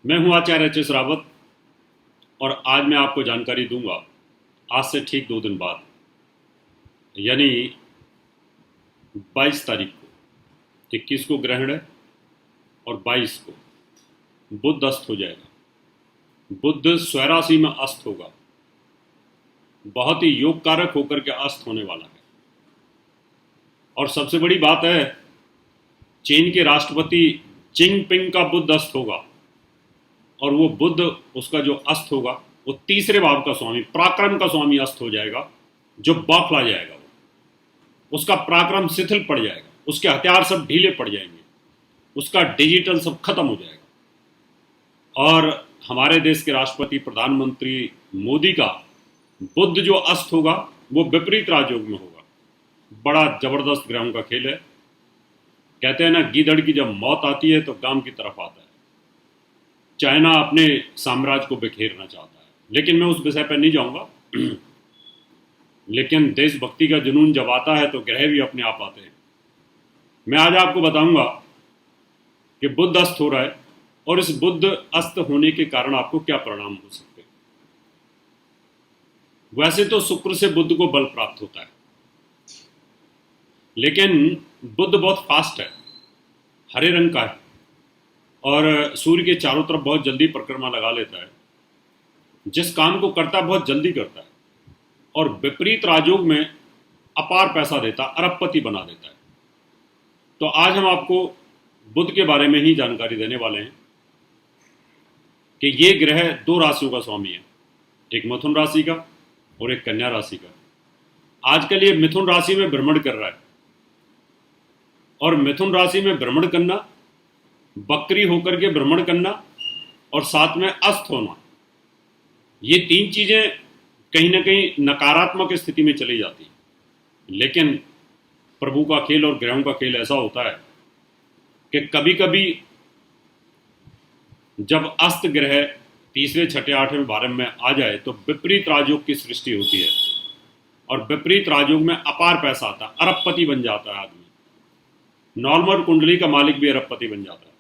मैं हूं आचार्य H S Rawat और आज मैं आपको जानकारी दूंगा आज से ठीक 2 दिन बाद यानी 22 तारीख को 21 को ग्रहण है और 22 को बुध अस्त हो जाएगा। बुध स्वराशि में अस्त होगा, बहुत ही योग कारक होकर के अस्त होने वाला है। और सबसे बड़ी बात है, चीन के राष्ट्रपति जिनपिंग का बुध अस्त होगा और वो बुध उसका जो अस्त होगा वो तीसरे भाव का स्वामी, पराक्रम का स्वामी अस्त हो जाएगा, जो बौखला जाएगा। वो उसका पराक्रम शिथिल पड़ जाएगा, उसके हथियार सब ढीले पड़ जाएंगे, उसका डिजिटल सब खत्म हो जाएगा। और हमारे देश के राष्ट्रपति प्रधानमंत्री मोदी का बुध जो अस्त होगा वो विपरीत राजयोग में होगा। बड़ा जबरदस्त ग्रहों का खेल है। कहते हैं ना, गीदड़ की जब मौत आती है तो गांव की तरफ आता है। चाइना अपने साम्राज्य को बिखेरना चाहता है, लेकिन मैं उस विषय पर नहीं जाऊंगा। लेकिन देशभक्ति का जुनून जब आता है तो ग्रह भी अपने आप आते हैं। मैं आज आपको बताऊंगा कि बुध अस्त हो रहा है और इस बुध अस्त होने के कारण आपको क्या परिणाम हो सकते हैं। वैसे तो शुक्र से बुध को बल प्राप्त होता है, लेकिन बुध बहुत फास्ट है, हरे रंग का है और सूर्य के चारों तरफ बहुत जल्दी परिक्रमा लगा लेता है। जिस काम को करता है बहुत जल्दी करता है और विपरीत राजयोग में अपार पैसा देता, अरबपति बना देता है। तो आज हम आपको बुध के बारे में ही जानकारी देने वाले हैं कि ये ग्रह 2 राशियों का स्वामी है, एक मिथुन राशि का और एक कन्या राशि का। आजकल ये मिथुन राशि में भ्रमण कर रहा है और मिथुन राशि में भ्रमण करना, बकरी होकर के भ्रमण करना और साथ में अस्त होना, ये 3 चीजें कहीं ना कहीं नकारात्मक स्थिति में चली जाती है। लेकिन प्रभु का खेल और ग्रहों का खेल ऐसा होता है कि कभी कभी जब अस्त ग्रह तीसरे, छठे, 8वें भाव में आ जाए तो विपरीत राजयोग की सृष्टि होती है और विपरीत राजयोग में अपार पैसा आता है, अरबपति बन जाता है आदमी। नॉर्मल कुंडली का मालिक भी अरबपति बन जाता है।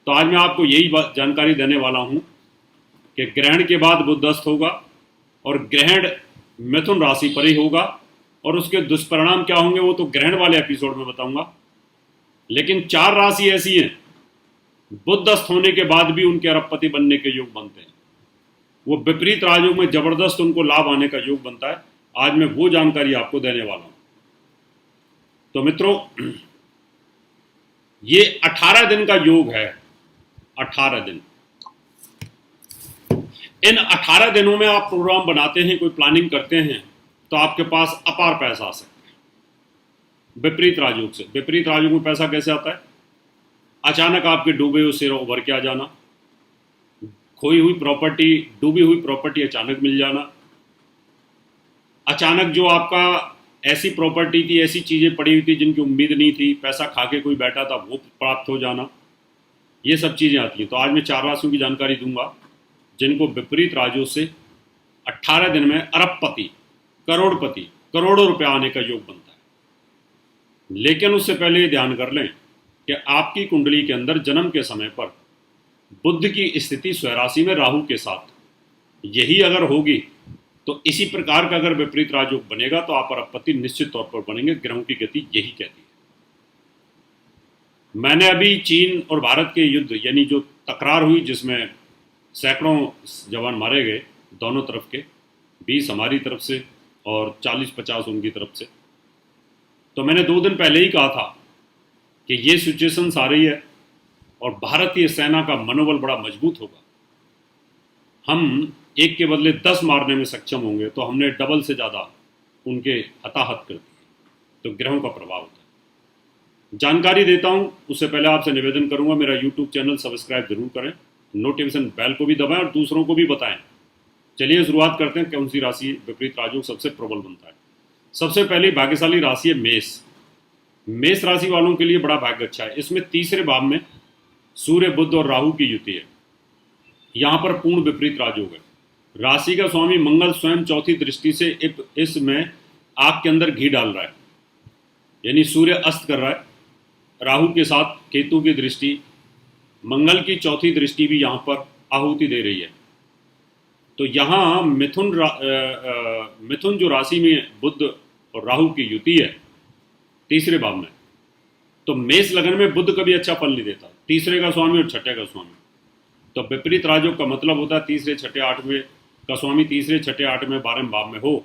तो आज मैं आपको यही जानकारी देने वाला हूं कि ग्रहण के बाद बुध अस्त होगा और ग्रहण मिथुन राशि पर ही होगा और उसके दुष्परिणाम क्या होंगे वो तो ग्रहण वाले एपिसोड में बताऊंगा। लेकिन 4 राशि ऐसी हैं बुध अस्त होने के बाद भी उनके अरबपति बनने के योग बनते हैं। वो विपरीत राजयोग में जबरदस्त उनको लाभ आने का योग बनता है। आज मैं वो जानकारी आपको देने वाला हूं। तो मित्रों, ये 18 दिन का योग है। 18 दिन, इन 18 दिनों में आप प्रोग्राम बनाते हैं, कोई प्लानिंग करते हैं तो आपके पास अपार पैसा आ सकता है विपरीत राजयोग से। विपरीत राजयोग में पैसा कैसे आता है? अचानक आपके डूबे हुए शेयर उभर के आ जाना, खोई हुई प्रॉपर्टी, डूबी हुई प्रॉपर्टी अचानक मिल जाना, अचानक जो आपका ऐसी प्रॉपर्टी थी, ऐसी चीजें पड़ी हुई थी जिनकी उम्मीद नहीं थी, पैसा खा के कोई बैठा था वो प्राप्त हो जाना, ये सब चीजें आती हैं। तो आज मैं 4 राशियों की जानकारी दूंगा जिनको विपरीत राजयोग से 18 दिन में अरबपति, करोड़पति, करोड़ों रुपया आने का योग बनता है। लेकिन उससे पहले ये ध्यान कर लें कि आपकी कुंडली के अंदर जन्म के समय पर बुध की स्थिति स्वराशि में राहु के साथ यही अगर होगी तो इसी प्रकार का अगर विपरीत राजयोग बनेगा तो आप अरबपति निश्चित तौर पर बनेंगे। ग्रहों की गति यही कहती है। मैंने अभी चीन और भारत के युद्ध यानी जो तकरार हुई जिसमें सैकड़ों जवान मारे गए दोनों तरफ के, 20 हमारी तरफ से और 40-50 उनकी तरफ से, तो मैंने 2 दिन पहले ही कहा था कि ये सिचुएशन आ रही है और भारतीय सेना का मनोबल बड़ा मजबूत होगा। हम एक के बदले 10 मारने में सक्षम होंगे, तो हमने डबल से ज़्यादा उनके हताहत कर दिए। तो ग्रहों का प्रभाव होता है। जानकारी देता हूं, उससे पहले आपसे निवेदन करूंगा मेरा यूट्यूब चैनल सब्सक्राइब जरूर करें, नोटिफिकेशन बेल को भी दबाएं और दूसरों को भी बताएं। चलिए शुरुआत करते हैं, कौन सी राशि विपरीत राजयोग सबसे प्रबल बनता है। सबसे पहली भाग्यशाली राशि है मेष। मेष राशि वालों के लिए बड़ा भाग्य अच्छा है। इसमें तीसरे भाव में सूर्य, बुध और राहु की युति है। यहां पर पूर्ण विपरीत राजयोग है। राशि का स्वामी मंगल स्वयं चौथी दृष्टि से इसमें आग के अंदर घी डाल रहा है, यानी सूर्य अस्त कर रहा है। राहु के साथ केतु की दृष्टि मंगल की चौथी दृष्टि भी यहाँ पर आहुति दे रही है। तो यहाँ मिथुन जो राशि में बुध और राहु की युति है तीसरे भाव में, तो मेष लगन में बुध कभी अच्छा फल नहीं देता, तीसरे का स्वामी और छठे का स्वामी। तो विपरीत राजयोग का मतलब होता है तीसरे छठे आठवें का स्वामी तीसरे छठे आठवें 12वें भाव में हो,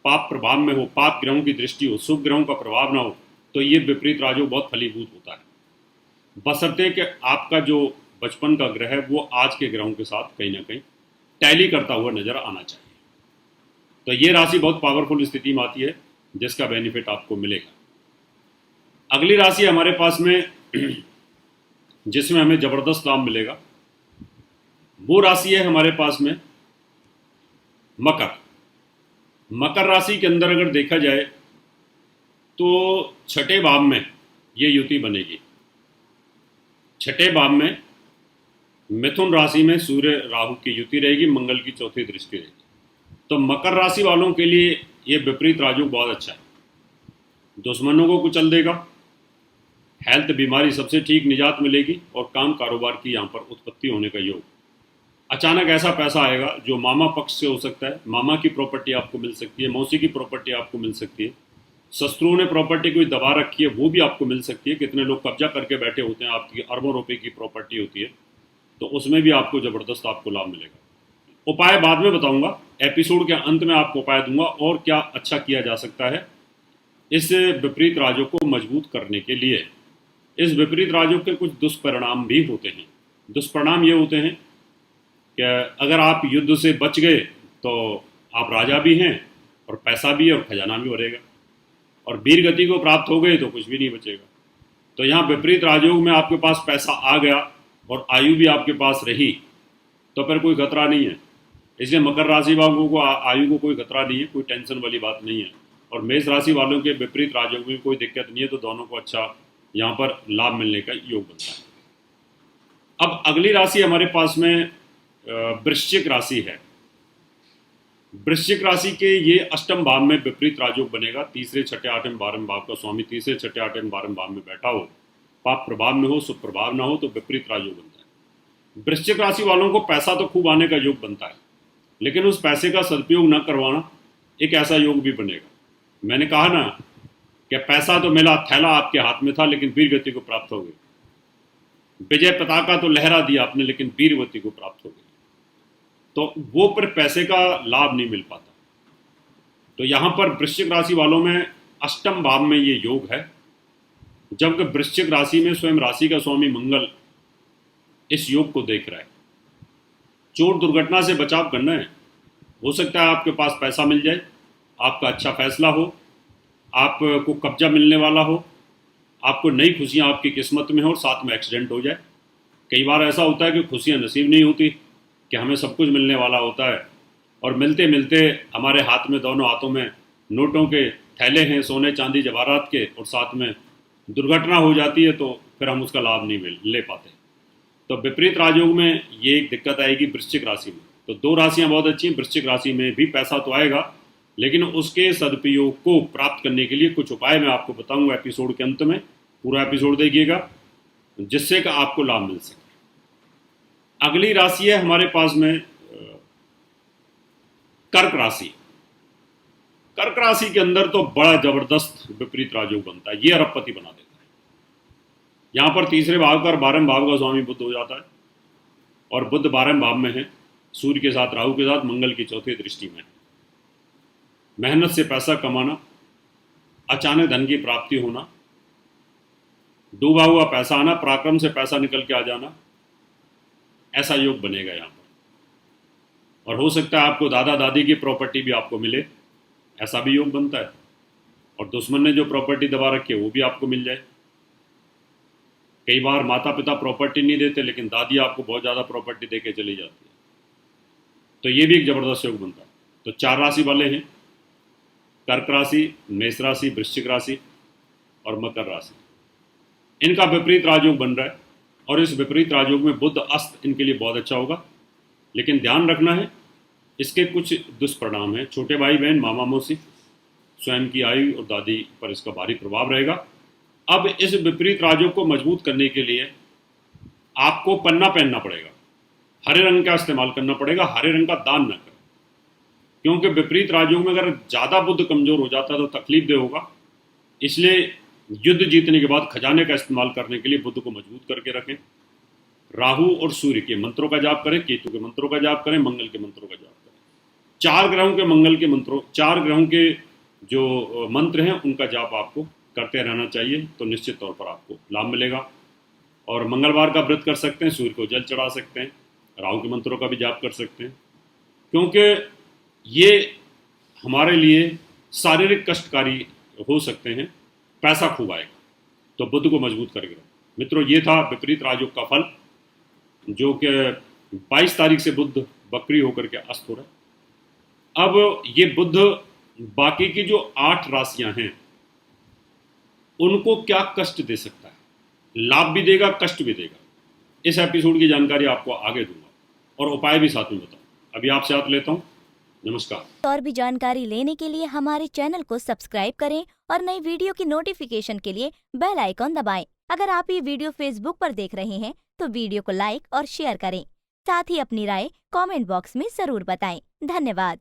पाप प्रभाव में हो, पाप ग्रहों की दृष्टि हो, शुभ ग्रहों का प्रभाव ना हो, तो ये विपरीत राजयोग बहुत फलीभूत होता है। बशर्ते कि आपका जो बचपन का ग्रह है वो आज के ग्रहों के साथ कहीं ना कहीं टैली करता हुआ नजर आना चाहिए। तो ये राशि बहुत पावरफुल स्थिति में आती है जिसका बेनिफिट आपको मिलेगा। अगली राशि हमारे पास में जिसमें हमें जबरदस्त लाभ मिलेगा वो राशि है हमारे पास में मकर। मकर राशि के अंदर अगर देखा जाए तो छठे भाव में ये युति बनेगी। छठे भाव में मिथुन राशि में सूर्य राहु की युति रहेगी, मंगल की चौथी दृष्टि रहेगी। तो मकर राशि वालों के लिए ये विपरीत राजयोग बहुत अच्छा है, दुश्मनों को कुचल देगा, हेल्थ बीमारी सबसे ठीक निजात मिलेगी और काम कारोबार की यहाँ पर उत्पत्ति होने का योग। अचानक ऐसा पैसा आएगा जो मामा पक्ष से हो सकता है, मामा की प्रॉपर्टी आपको मिल सकती है, मौसी की प्रॉपर्टी आपको मिल सकती है, शत्रुओं ने प्रॉपर्टी कोई दबा रखी है वो भी आपको मिल सकती है। कितने लोग कब्जा करके बैठे होते हैं, आपकी अरबों रुपए की प्रॉपर्टी होती है, तो उसमें भी आपको जबरदस्त आपको लाभ मिलेगा। उपाय बाद में बताऊंगा, एपिसोड के अंत में आपको उपाय दूंगा और क्या अच्छा किया जा सकता है इस विपरीत राजयोग को मजबूत करने के लिए। इस विपरीत राजयोग के कुछ दुष्परिणाम भी होते हैं। दुष्परिणाम ये होते हैं कि अगर आप युद्ध से बच गए तो आप राजा भी हैं और पैसा भी है और खजाना भी भरेगा, और वीर गति को प्राप्त हो गए तो कुछ भी नहीं बचेगा। तो यहाँ विपरीत राजयोग में आपके पास पैसा आ गया और आयु भी आपके पास रही तो फिर कोई खतरा नहीं है। इसलिए मकर राशि वालों को आयु को कोई खतरा नहीं है, कोई टेंशन वाली बात नहीं है। और मेष राशि वालों के विपरीत राजयोग में कोई दिक्कत नहीं है, तो दोनों को अच्छा यहाँ पर लाभ मिलने का योग बनता है। अब अगली राशि हमारे पास में वृश्चिक राशि है। वृश्चिक राशि के ये अष्टम भाव में विपरीत राजयोग बनेगा। तीसरे छठे आठवें 12वें भाव का स्वामी तीसरे छठे आठवें 12वें भाव में बैठा हो, पाप प्रभाव में हो, शुभ प्रभाव ना हो, तो विपरीत राजयोग बनता है। वृश्चिक राशि वालों को पैसा तो खूब आने का योग बनता है, लेकिन उस पैसे का सदुपयोग न करवाना एक ऐसा योग भी बनेगा। मैंने कहा ना कि पैसा तो मिला, थैला आपके हाथ में था, लेकिन वीर गति को प्राप्त हो गई। विजय पताका तो लहरा दिया आपने, लेकिन वीर गति को प्राप्त हो गई, तो वो पर पैसे का लाभ नहीं मिल पाता। तो यहां पर वृश्चिक राशि वालों में अष्टम भाव में ये योग है, जबकि वृश्चिक राशि में स्वयं राशि का स्वामी मंगल इस योग को देख रहा है। चोट दुर्घटना से बचाव करना है। हो सकता है आपके पास पैसा मिल जाए, आपका अच्छा फैसला हो, आपको कब्जा मिलने वाला हो, आपको नई खुशियां आपकी किस्मत में हो और साथ में एक्सीडेंट हो जाए। कई बार ऐसा होता है कि खुशियां नसीब नहीं होती, कि हमें सब कुछ मिलने वाला होता है और मिलते मिलते हमारे हाथ में, दोनों हाथों में नोटों के थैले हैं, सोने चांदी जवाहरात के, और साथ में दुर्घटना हो जाती है तो फिर हम उसका लाभ नहीं ले पाते। तो विपरीत राजयोग में ये एक दिक्कत आएगी वृश्चिक राशि में। तो दो राशियां बहुत अच्छी हैं। वृश्चिक राशि में भी पैसा तो आएगा, लेकिन उसके सदुपयोग को प्राप्त करने के लिए कुछ उपाय मैं आपको बताऊंगा एपिसोड के अंत में। पूरा एपिसोड देखिएगा जिससे कि आपको लाभ मिल सके। अगली राशि है हमारे पास में कर्क राशि। कर्क राशि के अंदर तो बड़ा जबरदस्त विपरीत राजयोग बनता है, ये अरबपति बना देता है। यहां पर तीसरे भाव का और 12वें भाव का स्वामी बुध हो जाता है, और बुध 12वें भाव में है, सूर्य के साथ, राहु के साथ, मंगल की चौथी दृष्टि में। मेहनत से पैसा कमाना, अचानक धन की प्राप्ति होना, डूबा हुआ पैसा आना, पराक्रम से पैसा निकल के आ जाना, ऐसा योग बनेगा यहाँ पर। और हो सकता है आपको दादा दादी की प्रॉपर्टी भी आपको मिले, ऐसा भी योग बनता है। और दुश्मन ने जो प्रॉपर्टी दबा रखी है वो भी आपको मिल जाए। कई बार माता पिता प्रॉपर्टी नहीं देते, लेकिन दादी आपको बहुत ज़्यादा प्रॉपर्टी दे के चली जाती है, तो ये भी एक जबरदस्त योग बनता है। तो 4 राशि वाले हैं, कर्क राशि, मेष राशि, वृश्चिक राशि और मकर राशि। इनका विपरीत राजयोग बन रहा है, और इस विपरीत राजयोग में बुध अस्त इनके लिए बहुत अच्छा होगा। लेकिन ध्यान रखना है, इसके कुछ दुष्परिणाम हैं। छोटे भाई बहन, मामा मौसी, स्वयं की आयु और दादी पर इसका भारी प्रभाव रहेगा। अब इस विपरीत राजयोग को मजबूत करने के लिए आपको पन्ना पहनना पड़ेगा, हरे रंग का इस्तेमाल करना पड़ेगा, हरे रंग का दान न करें, क्योंकि विपरीत राजयोग में अगर ज़्यादा बुध कमज़ोर हो जाता है तो तकलीफ दे होगा। इसलिए युद्ध जीतने के बाद खजाने का इस्तेमाल करने के लिए बुध को मजबूत करके रखें। राहु और सूर्य के मंत्रों का जाप करें, केतु के मंत्रों का जाप करें, मंगल के मंत्रों का जाप करें। 4 ग्रहों के मंगल के मंत्रों, 4 ग्रहों के जो मंत्र हैं उनका जाप आपको करते रहना चाहिए, तो निश्चित तौर पर आपको लाभ मिलेगा। और मंगलवार का व्रत कर सकते हैं, सूर्य को जल चढ़ा सकते हैं, राहु के मंत्रों का भी जाप कर सकते हैं, क्योंकि ये हमारे लिए शारीरिक कष्टकारी हो सकते हैं, पैसा खूब आएगा। तो बुध को मजबूत करके रखें। मित्रों, ये था विपरीत राजयोग का फल, जो कि 22 तारीख से बुध वक्री होकर के अस्त हो रहा है। अब ये बुध बाकी की जो 8 राशियां हैं उनको क्या कष्ट दे सकता है, लाभ भी देगा, कष्ट भी देगा, इस एपिसोड की जानकारी आपको आगे दूंगा और उपाय भी साथ में बताऊं। अभी आपसे हाथ लेता हूं। नमस्कार। और भी जानकारी लेने के लिए हमारे चैनल को सब्सक्राइब करें और नई वीडियो की नोटिफिकेशन के लिए बेल आइकॉन दबाएं। अगर आप ये वीडियो फेसबुक पर देख रहे हैं तो वीडियो को लाइक और शेयर करें। साथ ही अपनी राय कमेंट बॉक्स में जरूर बताएं। धन्यवाद।